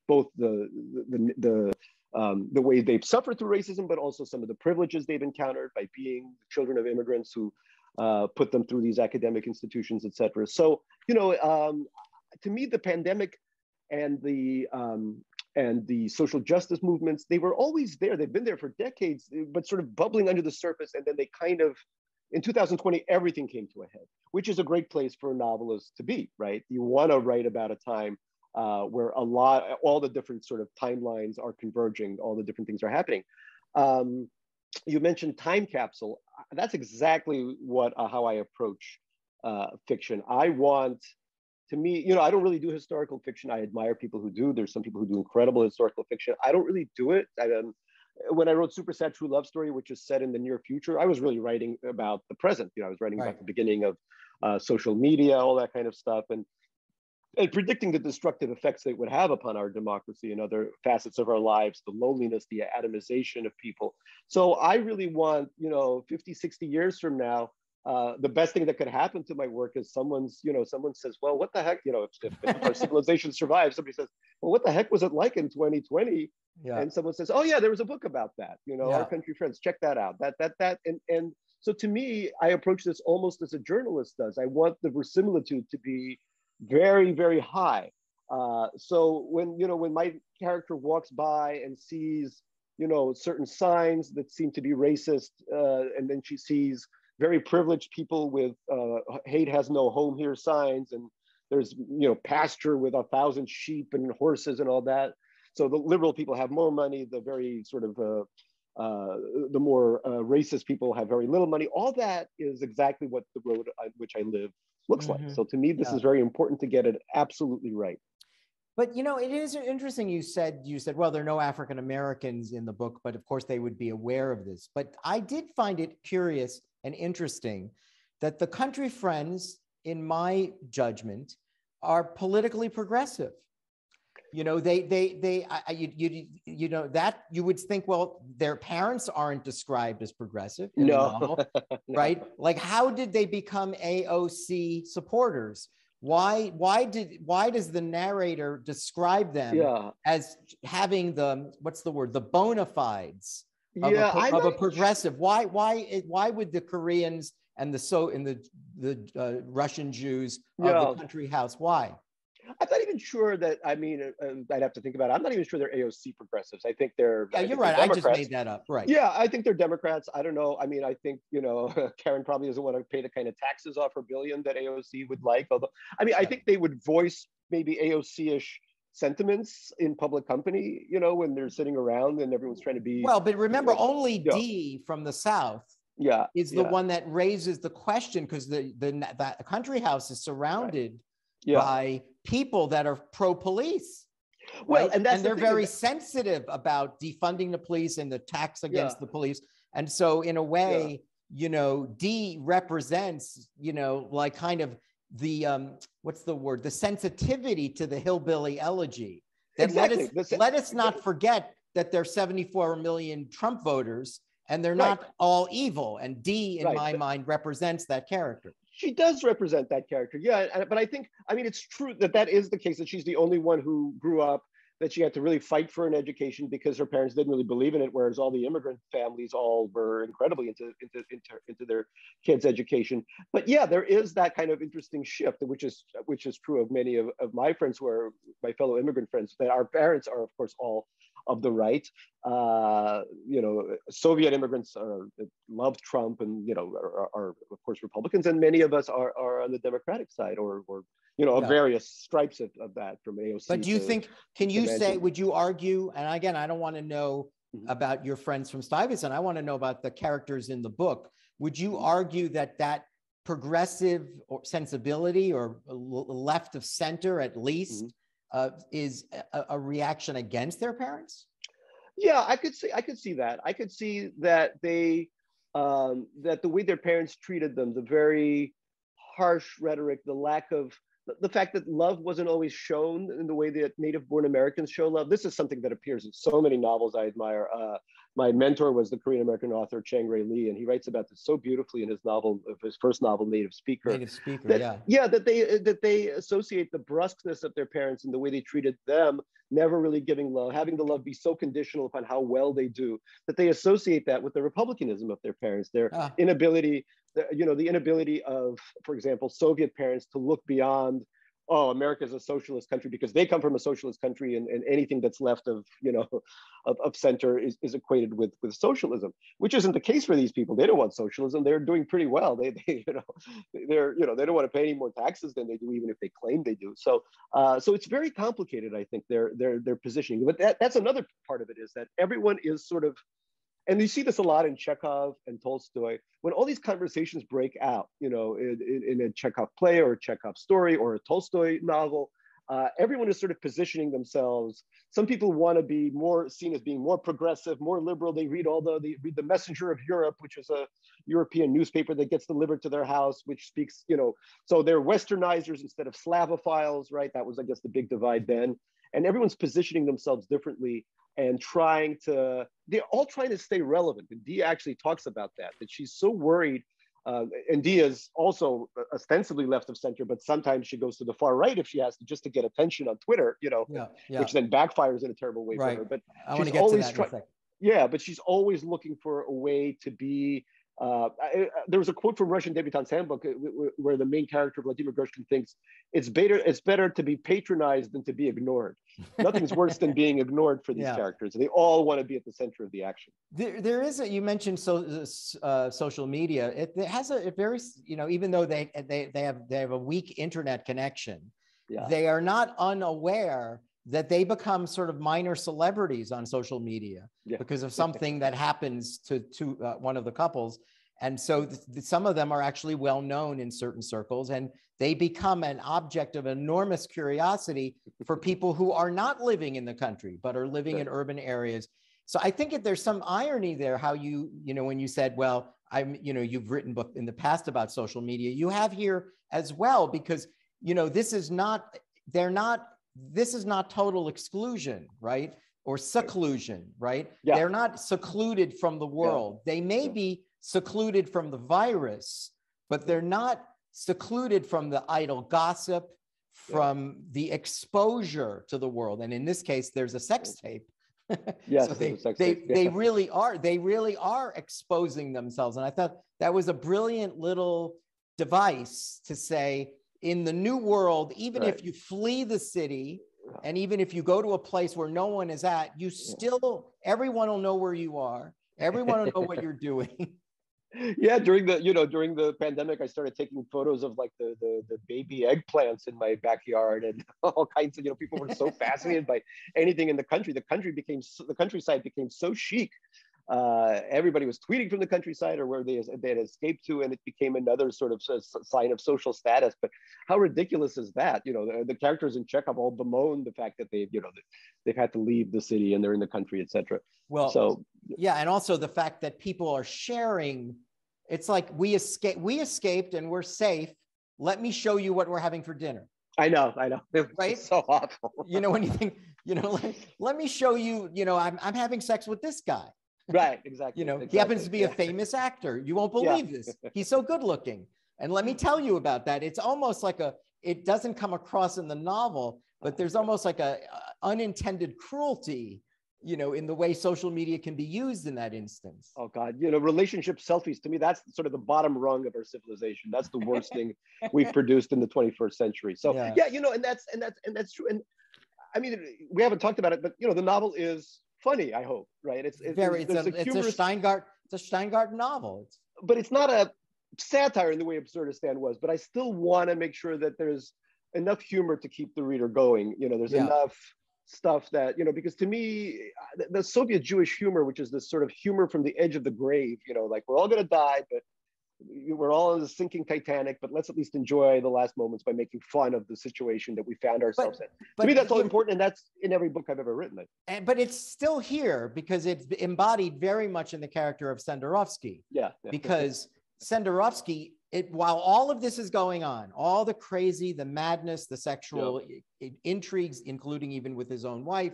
both the way they've suffered through racism, but also some of the privileges they've encountered by being children of immigrants who put them through these academic institutions, et cetera. So, to me, the pandemic and the social justice movements, they were always there. They've been there for decades, but sort of bubbling under the surface. And then they kind of, in 2020, everything came to a head, which is a great place for a novelist to be, right? You want to write about a time where all the different sort of timelines are converging, all the different things are happening. You mentioned time capsule. That's exactly how I approach fiction. To me, I don't really do historical fiction. I admire people who do. There's some people who do incredible historical fiction. I don't really do it. when I wrote Super Sad True Love Story, which is set in the near future, I was really writing about the present. I was writing about the beginning of social media, all that kind of stuff, and predicting the destructive effects they would have upon our democracy and other facets of our lives, the loneliness, the atomization of people. So I really want, 50, 60 years from now, the best thing that could happen to my work is someone says, well, what the heck, if our civilization survives, somebody says, well, what the heck was it like in 2020? Yeah. And someone says, oh yeah, there was a book about that. Our country friends, check that out. And so to me, I approach this almost as a journalist does. I want the verisimilitude to be very, very high. So when my character walks by and sees, certain signs that seem to be racist, and then she sees very privileged people with hate has no home here signs, and there's, pasture with 1,000 sheep and horses and all that. So the liberal people have more money, the very sort of, the more racist people have very little money. All that is exactly what the road on which I live looks like. So to me, this is very important to get it absolutely right. But it is interesting. You said, well, there are no African Americans in the book, but of course they would be aware of this. But I did find it curious and interesting that the country friends, in my judgment, are politically progressive. That you would think, well, their parents aren't described as progressive in the novel, right? Like, how did they become AOC supporters? Why does the narrator describe them as having the bona fides of a progressive? Why would the Koreans and the Russian Jews of the country house, why? I'm not even sure that, I'd have to think about it. I'm not even sure they're AOC progressives. I think they're. Yeah, you're right. I just made that up. Right. Yeah, I think they're Democrats. I don't know. I think, Karen probably doesn't want to pay the kind of taxes off her billion that AOC would like. Although, I think they would voice maybe AOC-ish sentiments in public company, when they're sitting around and everyone's trying to be. Well, but remember, only D from the South is the one that raises the question, because the country house is surrounded by people that are pro-police. Well, right? And they're very sensitive about defunding the police and the attacks against the police. And so in a way, D represents, like kind of the, the sensitivity to the hillbilly elegy. That let us not forget that there's 74 million Trump voters and they're not all evil. And D, in my mind, represents that character. She does represent that character, but I think, it's true that is the case, that she's the only one who grew up, that she had to really fight for an education because her parents didn't really believe in it, whereas all the immigrant families all were incredibly into their kids' education. But there is that kind of interesting shift, which is true of many of my friends who are my fellow immigrant friends, that our parents are, of course, all of the right. Soviet immigrants love Trump and are of course Republicans, and many of us are on the Democratic side, or various stripes of that, from AOC. But do you think? Can you say? Would you argue? And again, I don't want to know about your friends from Stuyvesant. I want to know about the characters in the book. Would you argue that progressive sensibility, or left of center at least, is a reaction against their parents? Yeah, I could see that. I could see that they that the way their parents treated them, the very harsh rhetoric, the lack of the fact that love wasn't always shown in the way that native-born Americans show love. This is something that appears in so many novels I admire. My mentor was the Korean-American author Chang-Rae Lee, and he writes about this so beautifully in his first novel, Native Speaker. That they associate the brusqueness of their parents and the way they treated them, never really giving love, having the love be so conditional upon how well they do, that they associate that with the republicanism of their parents, their inability, the inability of, for example, Soviet parents to look beyond, oh, America is a socialist country, because they come from a socialist country, and anything that's left of, of center is equated with socialism, which isn't the case for these people. They don't want socialism. They're doing pretty well. They don't want to pay any more taxes than they do, even if they claim they do. So it's very complicated, I think, their positioning. But that's another part of it, is that everyone is sort of, and you see this a lot in Chekhov and Tolstoy, when all these conversations break out, in a Chekhov play or a Chekhov story or a Tolstoy novel, everyone is sort of positioning themselves. Some people want to be more seen as being more progressive, more liberal. They read the Messenger of Europe, which is a European newspaper that gets delivered to their house, which speaks, so they're Westernizers instead of Slavophiles, right? That was, I guess, the big divide then. And everyone's positioning themselves differently and they're all trying to stay relevant. And Dia actually talks about that she's so worried. And Dia's also ostensibly left of center, but sometimes she goes to the far right if she has to, just to get attention on Twitter, which then backfires in a terrible way for her. But I want to get to that in a second. Yeah, but she's always looking for a way to be. There was a quote from Russian Debutante's Handbook where the main character, Vladimir Gershkin, thinks it's better to be patronized than to be ignored. Nothing's worse than being ignored for these characters. They all want to be at the center of the action. There is you mentioned social media. It has a very, even though they have a weak internet connection, they are not unaware that they become sort of minor celebrities on social media because of something that happens to one of the couples. And so some of them are actually well known in certain circles, and they become an object of enormous curiosity for people who are not living in the country, but are living in urban areas. So I think there's some irony there, how when you said, well, you've written book in the past about social media, you have here as well, because, this is not total exclusion, right? Or seclusion, right? Yeah. They're not secluded from the world. They may be secluded from the virus, but they're not secluded from the idle gossip, from the exposure to the world. And in this case, there's a sex tape. Yes, so they really are exposing themselves. And I thought that was a brilliant little device to say, in the new world, even if you flee the city, and even if you go to a place where no one is at, you still, everyone will know where you are. Everyone will know what you're doing. Yeah, during the pandemic, I started taking photos of like the baby eggplants in my backyard and all kinds of, people were so fascinated by anything in the country. The countryside became so chic. Everybody was tweeting from the countryside or where they had escaped to, and it became another sort of sign of social status. But how ridiculous is that? The characters in Chekhov all bemoan the fact that they've had to leave the city and they're in the country, etc. Well, so and also the fact that people are sharing. It's like we escaped and we're safe. Let me show you what we're having for dinner. I know. Right? So awful. When you think, let me show you, I'm having sex with this guy. Right, exactly. He happens to be a famous actor. You won't believe this. He's so good looking. And let me tell you about that. It's almost like it doesn't come across in the novel, but there's almost like a unintended cruelty, in the way social media can be used in that instance. Oh God, relationship selfies, to me, that's sort of the bottom rung of our civilization. That's the worst thing we've produced in the 21st century. So and that's true. And I mean, we haven't talked about it, but the novel is funny, I hope, right? It's a Shteyngart novel. But it's not a satire in the way Absurdistan was, but I still want to make sure that there's enough humor to keep the reader going. There's enough stuff that, because to me, the Soviet Jewish humor, which is this sort of humor from the edge of the grave, like we're all going to die, but we're all in the sinking Titanic, but let's at least enjoy the last moments by making fun of the situation that we found ourselves in. To me, that's all important, and that's in every book I've ever written. But it's still here because it's embodied very much in the character of Senderovsky. Yeah. Because Senderovsky, while all of this is going on, all the crazy, the madness, the sexual intrigues, including even with his own wife,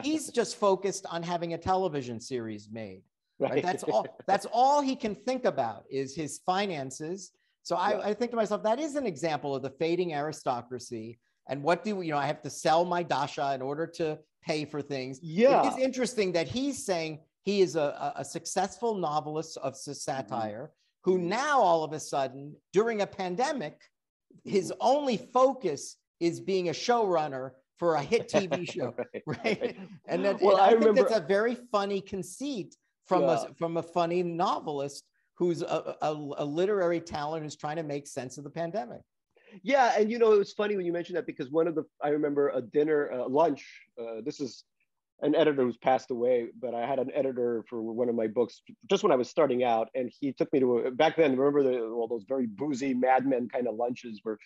he's just focused on having a television series made. Right? That's all he can think about is his finances. So I think to myself, that is an example of the fading aristocracy. And what I have to sell my dasha in order to pay for things. Yeah. It is interesting that he's saying he is a successful novelist of satire who now all of a sudden, during a pandemic, his only focus is being a showrunner for a hit TV show. Right? And I think that's a very funny conceit from a funny novelist who's a literary talent who's trying to make sense of the pandemic. Yeah, and it was funny when you mentioned that, because I remember a lunch, this is an editor who's passed away, but I had an editor for one of my books just when I was starting out, and he took me to back then, remember all those very boozy Mad Men kind of lunches where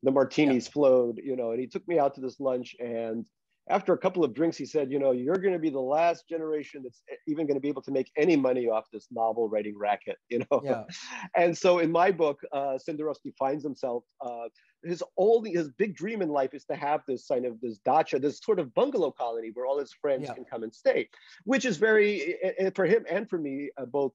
the martinis flowed, and he took me out to this lunch, and after a couple of drinks, he said, you're going to be the last generation that's even going to be able to make any money off this novel writing racket, Yeah. And so in my book, Senderovsky finds himself, his big dream in life is to have this kind of this dacha, this sort of bungalow colony where all his friends can come and stay, which is very, for him and for me, both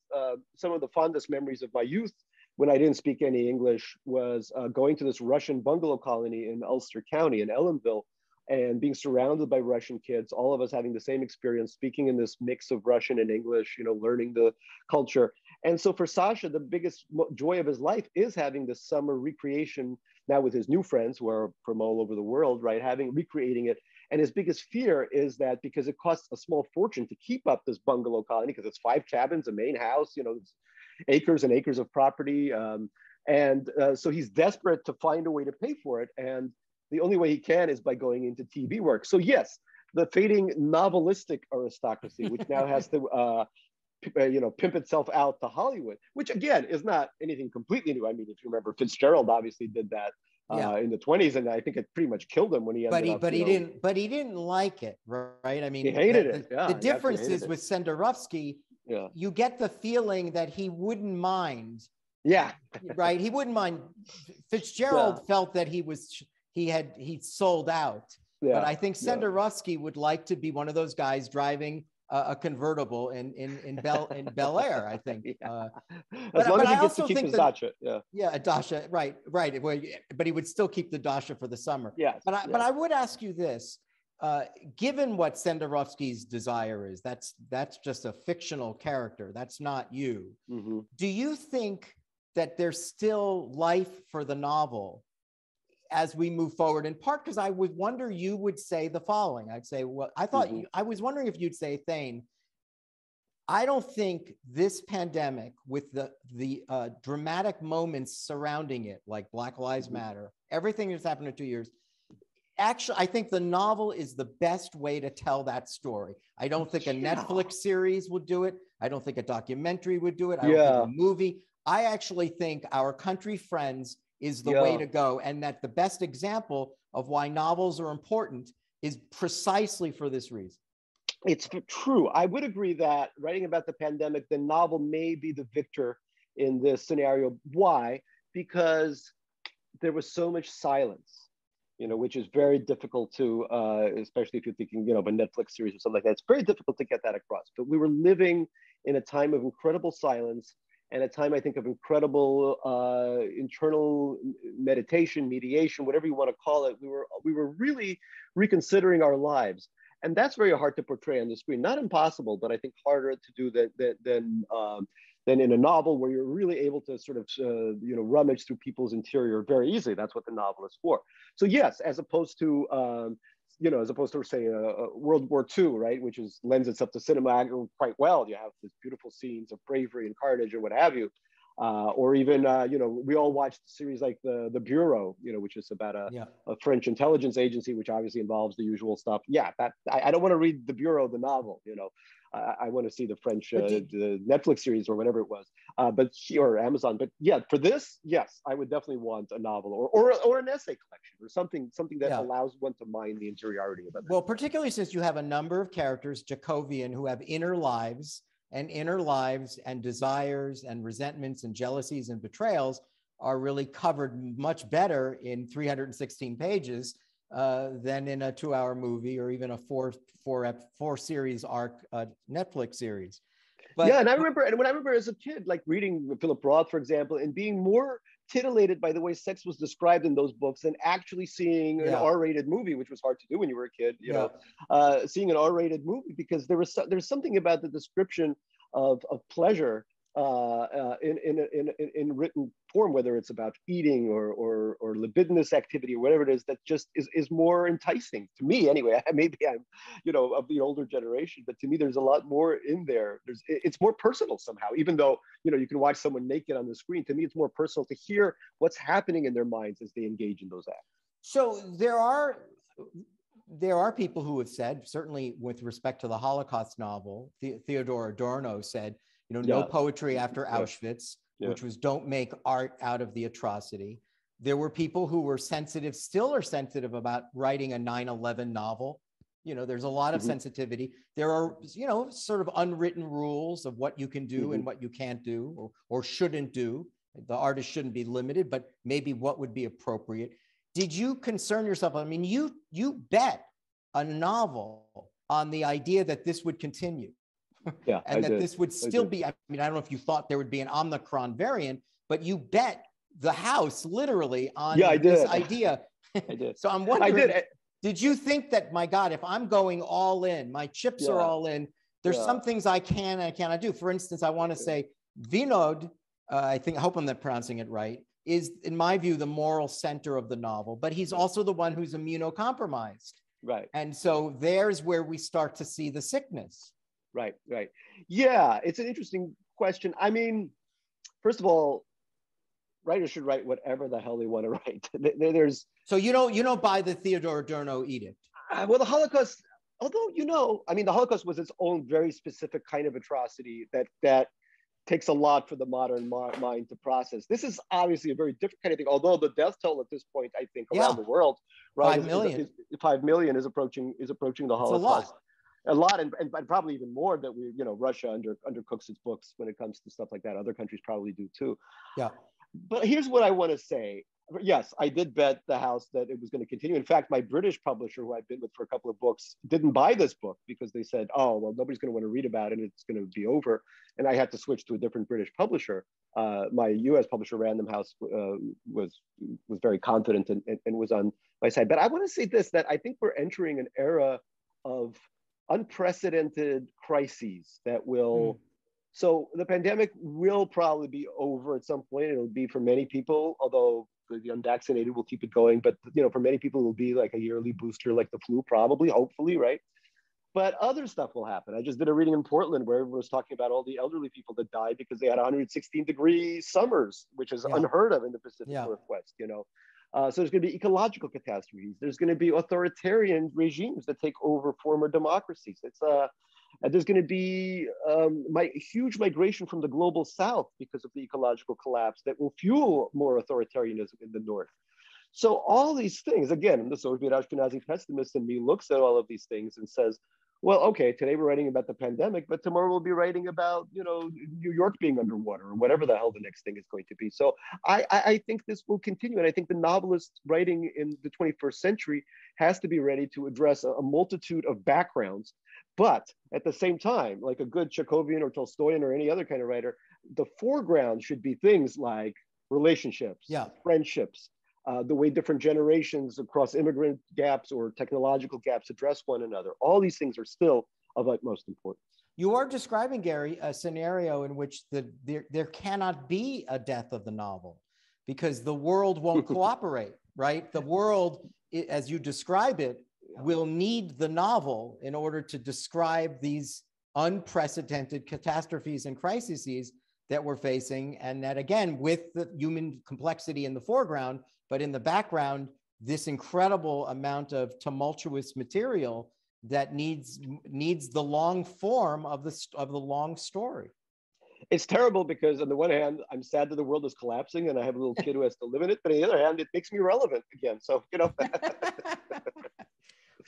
some of the fondest memories of my youth when I didn't speak any English was going to this Russian bungalow colony in Ulster County in Ellenville, and being surrounded by Russian kids, all of us having the same experience, speaking in this mix of Russian and English, learning the culture. And so for Sasha, the biggest joy of his life is having this summer recreation now with his new friends who are from all over the world, right? Recreating it. And his biggest fear is that because it costs a small fortune to keep up this bungalow colony, because it's 5 cabins, a main house, it's acres and acres of property. So he's desperate to find a way to pay for it. And the only way he can is by going into TV work. So yes, the fading novelistic aristocracy, which now has to, pimp itself out to Hollywood, which again is not anything completely new. I mean, if you remember, Fitzgerald obviously did that in the 20s, and I think it pretty much killed him when he ended up. But he didn't like it, right? I mean, he hated it. The difference is with Senderovsky, you get the feeling that he wouldn't mind. Yeah. Right. He wouldn't mind. Fitzgerald felt that he sold out. Yeah. But I think Senderovsky would like to be one of those guys driving a convertible in Bel Air, I think. As long as he gets to keep his dacha. A dacha, right. But he would still keep the dacha for the summer. Yes. But I would ask you this. Given what Senderovsky's desire is, that's just a fictional character. That's not you. Mm-hmm. Do you think that there's still life for the novel as we move forward? In part because I would wonder you would say the following. I'd say, well, I thought I was wondering if you'd say, Thane, I don't think this pandemic with the dramatic moments surrounding it, like Black Lives Matter, everything that's happened in 2 years, actually, I think the novel is the best way to tell that story. I don't think a Netflix series would do it. I don't think a documentary would do it. I don't think a movie. I actually think Our Country Friends is the way to go. And that the best example of why novels are important is precisely for this reason. It's true. I would agree that writing about the pandemic, the novel may be the victor in this scenario. Why? Because there was so much silence, which is very difficult to, especially if you're thinking, of a Netflix series or something like that. It's very difficult to get that across. But we were living in a time of incredible silence, and a time, I think, of incredible internal meditation, mediation, whatever you want to call it. We were really reconsidering our lives, and that's very hard to portray on the screen. Not impossible, but I think harder to do than in a novel, where you're really able to sort of rummage through people's interior very easily. That's what the novel is for. So yes, as opposed to say World War II, right, which lends itself to cinema quite well. You have these beautiful scenes of bravery and carnage and what have you, or even we all watched a series like the Bureau, which is about a French intelligence agency, which obviously involves the usual stuff. I don't want to read the Bureau, the novel, I want to see the French the Netflix series or whatever it was, or Amazon. But yeah, for this, yes, I would definitely want a novel or an essay collection or something that allows one to mine the interiority of it. Well, particularly since you have a number of characters, Chekovian, who have inner lives and desires and resentments and jealousies and betrayals are really covered much better in 316 pages than in a 2-hour movie or even a four series arc Netflix series. But when I remember as a kid, like reading Philip Roth, for example, and being more titillated by the way sex was described in those books than actually seeing an R-rated movie, which was hard to do when you were a kid, seeing an R-rated movie, because there's something about the description of pleasure in written form, whether it's about eating or libidinous activity or whatever it is, that just is more enticing to me anyway. Maybe I'm of the older generation, but to me there's a lot more in there. It's more personal somehow, even though you can watch someone naked on the screen. To me it's more personal to hear what's happening in their minds as they engage in those acts. So there are people who have said, certainly with respect to the Holocaust novel, Theodor Adorno said, no poetry after Auschwitz, which was don't make art out of the atrocity. There were people who were sensitive, still are sensitive about writing a 9/11 novel. There's a lot of sensitivity. There are, sort of unwritten rules of what you can do and what you can't do or shouldn't do. The artist shouldn't be limited, but maybe what would be appropriate. Did you concern yourself? I mean, you bet a novel on the idea that this would continue. Yeah, and that this would still be, I don't know if you thought there would be an Omicron variant, but you bet the house literally on this idea. I did. So I'm wondering, did you think that, my God, if I'm going all in, my chips are all in, there's some things I can and I cannot do. For instance, I want to say Vinod, I hope I'm not pronouncing it right, is, in my view, the moral center of the novel, but he's also the one who's immunocompromised. Right. And so there's where we start to see the sickness. Right. Yeah, it's an interesting question. I mean, first of all, writers should write whatever the hell they want to write. So you don't buy the Theodore Adorno edict? Well, the Holocaust, although, the Holocaust was its own very specific kind of atrocity that takes a lot for the modern mind to process. This is obviously a very different kind of thing, although the death toll at this point, I think, around the world, right, 5 million. 5 million is approaching the Holocaust. A lot, and probably even more that Russia undercooks its books when it comes to stuff like that. Other countries probably do too. Yeah. But here's what I want to say. Yes, I did bet the house that it was going to continue. In fact, my British publisher, who I've been with for a couple of books, didn't buy this book because they said, oh, well, nobody's going to want to read about it and it's going to be over. And I had to switch to a different British publisher. My US publisher, Random House, was very confident and was on my side. But I want to say this, that I think we're entering an era of unprecedented crises that will... So the pandemic will probably be over at some point. It'll be for many people, although the unvaccinated will keep it going. But for many people, it will be like a yearly booster, like the flu, probably, hopefully, right? But other stuff will happen. I just did a reading in Portland where everyone was talking about all the elderly people that died because they had 116-degree summers, which is unheard of in the Pacific Northwest. So there's going to be ecological catastrophes. There's going to be authoritarian regimes that take over former democracies. There's going to be huge migration from the global south because of the ecological collapse that will fuel more authoritarianism in the north. So all these things, again, the Soviet Ashkenazi pessimist in me looks at all of these things and says, well, okay, today we're writing about the pandemic, but tomorrow we'll be writing about, New York being underwater or whatever the hell the next thing is going to be. So I think this will continue. And I think the novelist writing in the 21st century has to be ready to address a multitude of backgrounds. But at the same time, like a good Chekhovian or Tolstoyan or any other kind of writer, the foreground should be things like relationships, friendships, the way different generations across immigrant gaps or technological gaps address one another. All these things are still of utmost importance. You are describing, Gary, a scenario in which there cannot be a death of the novel because the world won't cooperate, right? The world, as you describe it, will need the novel in order to describe these unprecedented catastrophes and crises that we're facing. And that, again, with the human complexity in the foreground, but in the background, this incredible amount of tumultuous material that needs the long form of the long story. It's terrible because on the one hand, I'm sad that the world is collapsing and I have a little kid who has to live in it. But on the other hand, it makes me relevant again. So,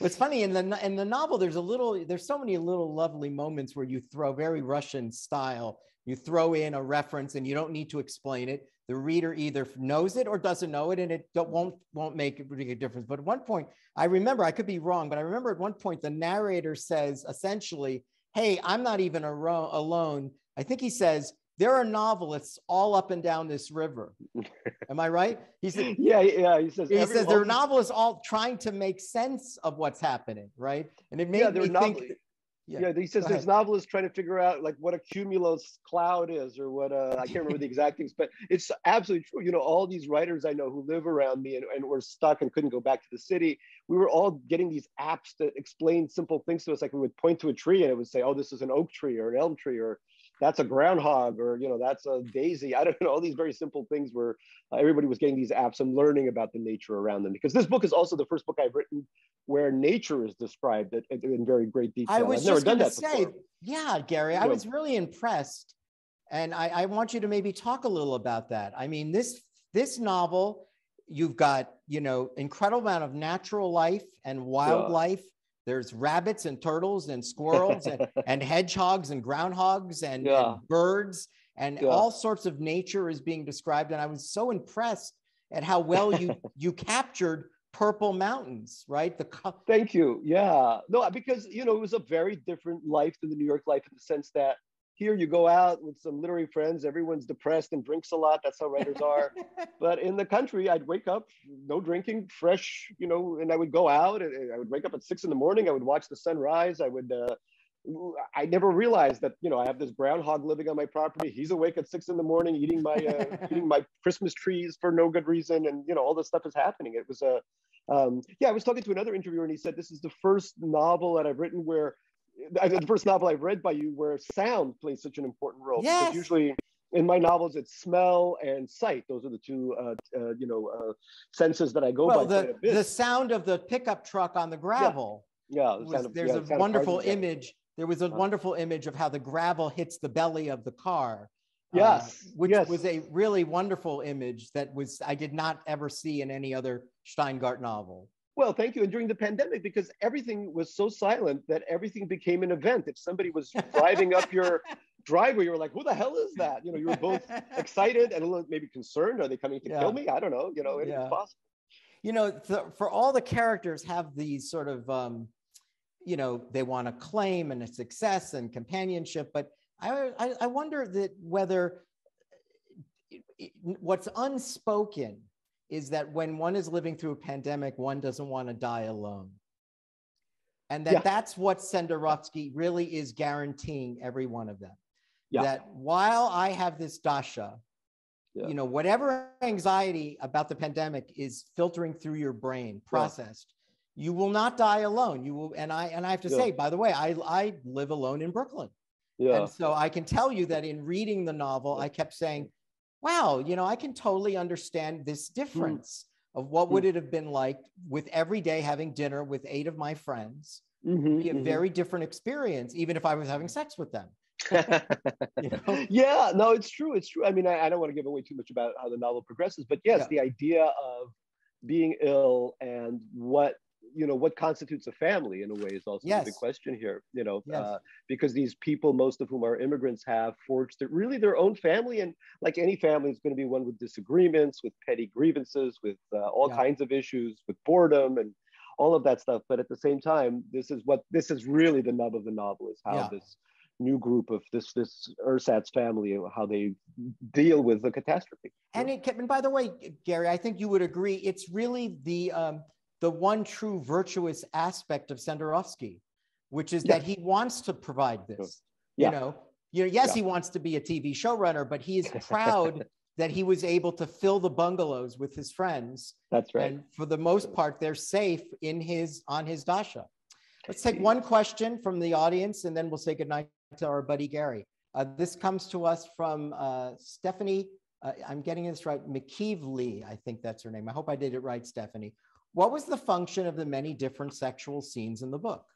What's funny in the novel, there's so many little lovely moments where you throw very Russian style. You throw in a reference and you don't need to explain it. The reader either knows it or doesn't know it, and it won't make a big difference. But at one point, I remember, I could be wrong, but I remember at one point the narrator says essentially, "Hey, I'm not even alone." I think he says, "There are novelists all up and down this river." Am I right? He said, yeah. He says there are novelists all trying to make sense of what's happening, right? And it made me think. Yeah, he says there's novelists trying to figure out like what a cumulus cloud is or what I can't remember the exact things, but it's absolutely true. All these writers I know who live around me and were stuck and couldn't go back to the city, we were all getting these apps that explain simple things to us. Like we would point to a tree and it would say, oh, this is an oak tree or an elm tree, or that's a groundhog, or that's a daisy. I don't know, all these very simple things where everybody was getting these apps and learning about the nature around them. Because this book is also the first book I've written where nature is described in very great detail. I was just going to say, yeah, Gary, I was really impressed, and I want you to maybe talk a little about that. I mean, this novel you've got, you know, incredible amount of natural life and wildlife. There's rabbits and turtles and squirrels and hedgehogs and groundhogs and birds and all sorts of nature is being described. And I was so impressed at how well you captured Purple Mountains, right? Thank you. Yeah. No, because, you know, it was a very different life than the New York life in the sense that here you go out with some literary friends, everyone's depressed and drinks a lot. That's how writers are. But in the country, I'd wake up, no drinking, fresh, you know, and I would go out and I would wake up at 6 a.m. I would watch the sunrise. I never realized that, you know, I have this groundhog living on my property. He's awake at 6 a.m. eating my Christmas trees for no good reason. And, you know, all this stuff is happening. It was I was talking to another interviewer and he said, this is the first novel that I've written where the first novel I've read by you where sound plays such an important role. Yes. Because usually in my novels, it's smell and sight. Those are the two, senses that I go by. Well, the sound of the pickup truck on the gravel. There's a wonderful image. There was a wonderful image of how the gravel hits the belly of the car. Which was a really wonderful image that I did not ever see in any other Shteyngart novel. Well, thank you. And during the pandemic, because everything was so silent that everything became an event. If somebody was driving up your driveway, you were like, who the hell is that? You know, you were both excited and a little maybe concerned. Are they coming to kill me? I don't know. You know, it's possible. You know, for all the characters have these sort of, you know, they want to claim and a success and companionship, but I wonder that whether what's unspoken is that when one is living through a pandemic, one doesn't want to die alone. And that's what Shenderovsky really is guaranteeing every one of them. That while I have this dasha, you know, whatever anxiety about the pandemic is filtering through your brain, processed, you will not die alone. You will, and I have to say, by the way, I live alone in Brooklyn. And so I can tell you that in reading the novel, I kept saying, wow, you know, I can totally understand this difference of what would it have been like with every day having dinner with 8 of my friends. Be a very different experience, even if I was having sex with them. You know? Yeah, no, it's true. It's true. I mean, I don't want to give away too much about how the novel progresses, but yes, the idea of being ill and what constitutes a family in a way is also a big question here, you know, because these people, most of whom are immigrants, have forged their own family. And like any family, it's going to be one with disagreements, with petty grievances, with all kinds of issues, with boredom and all of that stuff. But at the same time, this is really the nub of the novel, is how this new group of this ersatz family, how they deal with the catastrophe. And by the way, Gary, I think you would agree, it's really the one true virtuous aspect of Shenderovsky, which is that he wants to provide this. You know, yes, he wants to be a TV showrunner, but he is proud that he was able to fill the bungalows with his friends. That's right. And for the most part, they're safe on his dasha. Let's take one question from the audience, and then we'll say goodnight to our buddy Gary. This comes to us from Stephanie. I'm getting this right, McKeevely, I think that's her name. I hope I did it right, Stephanie. What was the function of the many different sexual scenes in the book?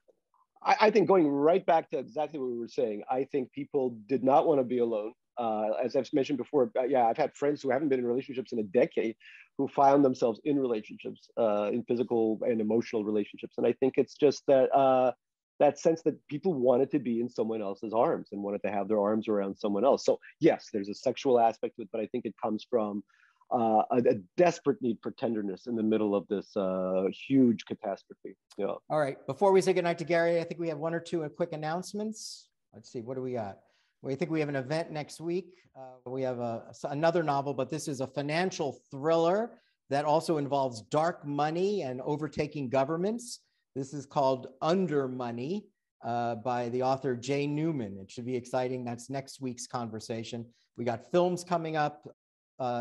I think going right back to exactly what we were saying, I think people did not want to be alone. As I've mentioned before, I've had friends who haven't been in relationships in a decade who found themselves in relationships, in physical and emotional relationships. And I think it's just that sense that people wanted to be in someone else's arms and wanted to have their arms around someone else. So yes, there's a sexual aspect to it, but I think it comes from a desperate need for tenderness in the middle of this huge catastrophe. All right. Before we say goodnight to Gary, I think we have one or two quick announcements. Let's see, what do we got? We think we have an event next week. We have another novel, but this is a financial thriller that also involves dark money and overtaking governments. This is called Under Money by the author Jay Newman. It should be exciting. That's next week's conversation. We got films coming up.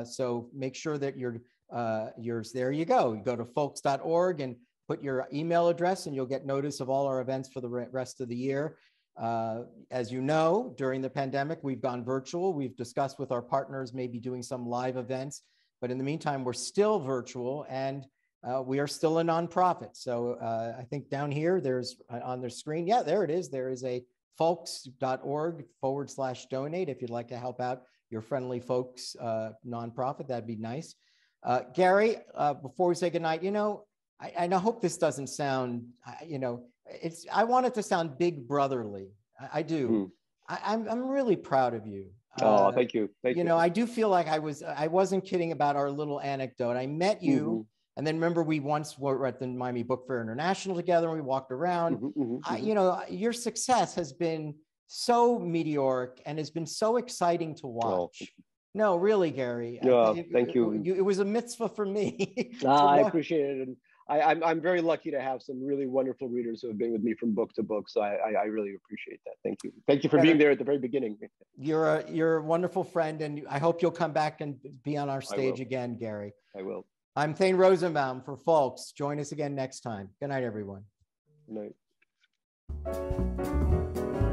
So make sure that yours, there you go. You go to folks.org and put your email address and you'll get notice of all our events for the rest of the year. As you know, during the pandemic, we've gone virtual. We've discussed with our partners maybe doing some live events, but in the meantime, we're still virtual and we are still a nonprofit. So I think down here, there's on the screen, there it is. There is a folks.org/donate if you'd like to help out your friendly folks nonprofit. That'd be nice. Gary, before we say goodnight, you know, I hope this doesn't sound, you know, I want it to sound big brotherly. I do. I'm really proud of you. Oh, thank you. Thank you. You know, I do feel like I wasn't kidding about our little anecdote. I met you, and then remember we once were at the Miami Book Fair International together, and we walked around. You know, your success has been so meteoric and has been so exciting to watch. No, really, Gary. Thank you. It was a mitzvah for me. I appreciate it. And I'm very lucky to have some really wonderful readers who have been with me from book to book. So I really appreciate that. Thank you. Thank you for being there at the very beginning. You're a wonderful friend, and I hope you'll come back and be on our stage again, Gary. I will. I'm Thane Rosenbaum for FOLCS. Join us again next time. Good night, everyone. Good night.